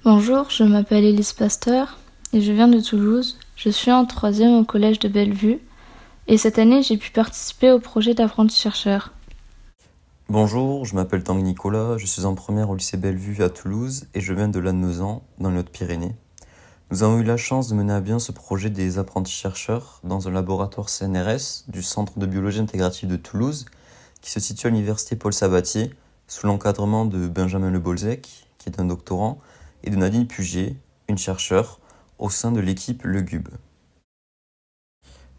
Bonjour, je m'appelle Élise Pasteur et je viens de Toulouse. Je suis en 3e au collège de Bellevue et cette année j'ai pu participer au projet d'apprenti-chercheur. Bonjour, je m'appelle Tanguy Nicolas, je suis en première au lycée Bellevue à Toulouse et je viens de Lannemezan, dans les Hautes-Pyrénées. Nous avons eu la chance de mener à bien ce projet des apprentis-chercheurs dans un laboratoire CNRS du Centre de biologie intégrative de Toulouse, qui se situe à l'université Paul Sabatier, sous l'encadrement de Benjamin Le Bolzec, qui est un doctorant, et de Nadine Pugier, une chercheure, au sein de l'équipe Legube.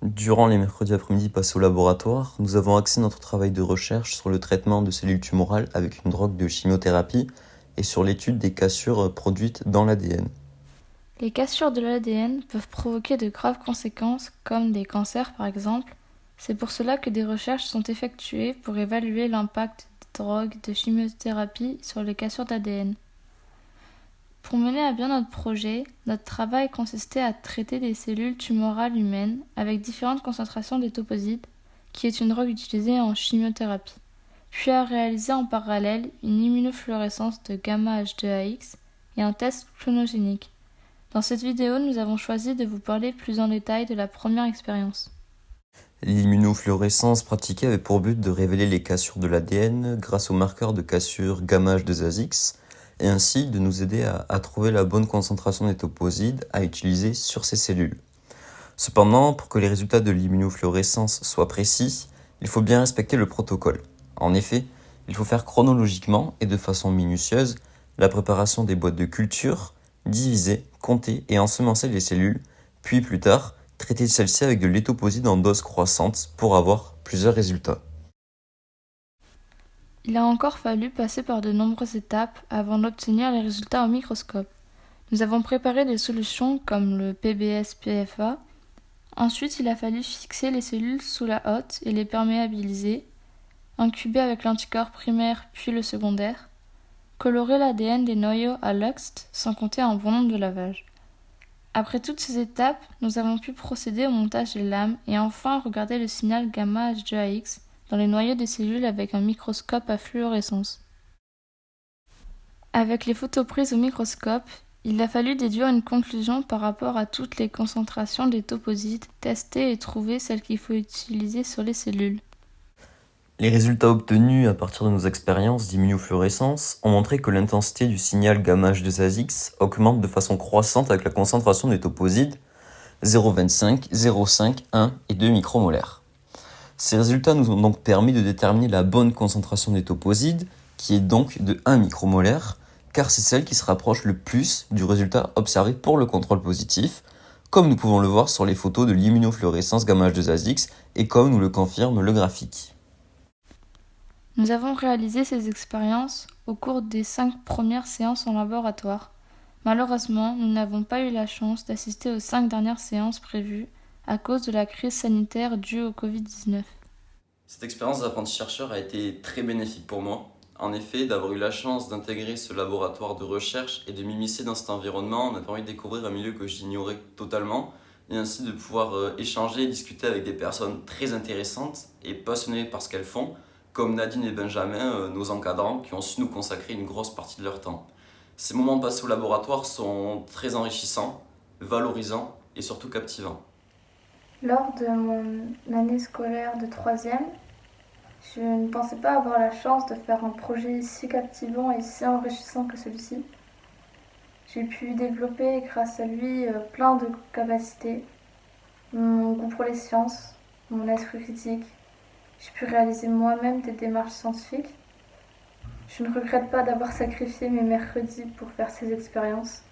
Durant les mercredis après-midi passés au laboratoire, nous avons axé notre travail de recherche sur le traitement de cellules tumorales avec une drogue de chimiothérapie et sur l'étude des cassures produites dans l'ADN. Les cassures de l'ADN peuvent provoquer de graves conséquences comme des cancers par exemple. C'est pour cela que des recherches sont effectuées pour évaluer l'impact des drogues de chimiothérapie sur les cassures d'ADN. Pour mener à bien notre projet, notre travail consistait à traiter des cellules tumorales humaines avec différentes concentrations d'étoposide, qui est une drogue utilisée en chimiothérapie, puis à réaliser en parallèle une immunofluorescence de gamma-H2AX et un test clonogénique. Dans cette vidéo, nous avons choisi de vous parler plus en détail de la première expérience. L'immunofluorescence pratiquée avait pour but de révéler les cassures de l'ADN grâce au marqueur de cassure gamma-H2AX et ainsi de nous aider à trouver la bonne concentration d'étoposide à utiliser sur ces cellules. Cependant, pour que les résultats de l'immunofluorescence soient précis, il faut bien respecter le protocole. En effet, il faut faire chronologiquement et de façon minutieuse la préparation des boîtes de culture, diviser, compter et ensemencer les cellules, puis plus tard, traiter celles-ci avec de l'étoposide en dose croissante pour avoir plusieurs résultats. Il a encore fallu passer par de nombreuses étapes avant d'obtenir les résultats au microscope. Nous avons préparé des solutions comme le PBS-PFA. Ensuite, il a fallu fixer les cellules sous la hotte et les perméabiliser, incuber avec l'anticorps primaire puis le secondaire, colorer l'ADN des noyaux à Luxt sans compter un bon nombre de lavages. Après toutes ces étapes, nous avons pu procéder au montage des lames et enfin regarder le signal gamma-H2AX dans les noyaux des cellules avec un microscope à fluorescence. Avec les photos prises au microscope, il a fallu déduire une conclusion par rapport à toutes les concentrations d'étoposide, tester et trouver celles qu'il faut utiliser sur les cellules. Les résultats obtenus à partir de nos expériences d'immunofluorescence ont montré que l'intensité du signal gamma-H2AX augmente de façon croissante avec la concentration d'étoposide 0,25, 0,5, 1 et 2 micromolaires. Ces résultats nous ont donc permis de déterminer la bonne concentration d'étoposide, qui est donc de 1 micromolaire, car c'est celle qui se rapproche le plus du résultat observé pour le contrôle positif, comme nous pouvons le voir sur les photos de l'immunofluorescence gamma-H2AX et comme nous le confirme le graphique. Nous avons réalisé ces expériences au cours des 5 premières séances en laboratoire. Malheureusement, nous n'avons pas eu la chance d'assister aux 5 dernières séances prévues à cause de la crise sanitaire due au Covid-19. Cette expérience d'apprenti-chercheur a été très bénéfique pour moi. En effet, d'avoir eu la chance d'intégrer ce laboratoire de recherche et de m'immiscer dans cet environnement m'a permis de découvrir un milieu que j'ignorais totalement et ainsi de pouvoir échanger et discuter avec des personnes très intéressantes et passionnées par ce qu'elles font, comme Nadine et Benjamin, nos encadrants, qui ont su nous consacrer une grosse partie de leur temps. Ces moments passés au laboratoire sont très enrichissants, valorisants et surtout captivants. Lors de mon année scolaire de 3e, je ne pensais pas avoir la chance de faire un projet si captivant et si enrichissant que celui-ci. J'ai pu développer grâce à lui plein de capacités, mon goût pour les sciences, mon esprit critique. J'ai pu réaliser moi-même des démarches scientifiques. Je ne regrette pas d'avoir sacrifié mes mercredis pour faire ces expériences.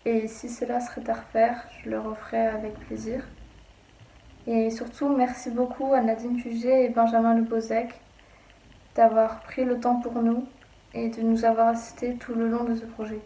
Et si cela serait à refaire, je le referais avec plaisir. Et surtout, merci beaucoup à Nadine Puget et Benjamin Le Bolzec d'avoir pris le temps pour nous et de nous avoir assistés tout le long de ce projet.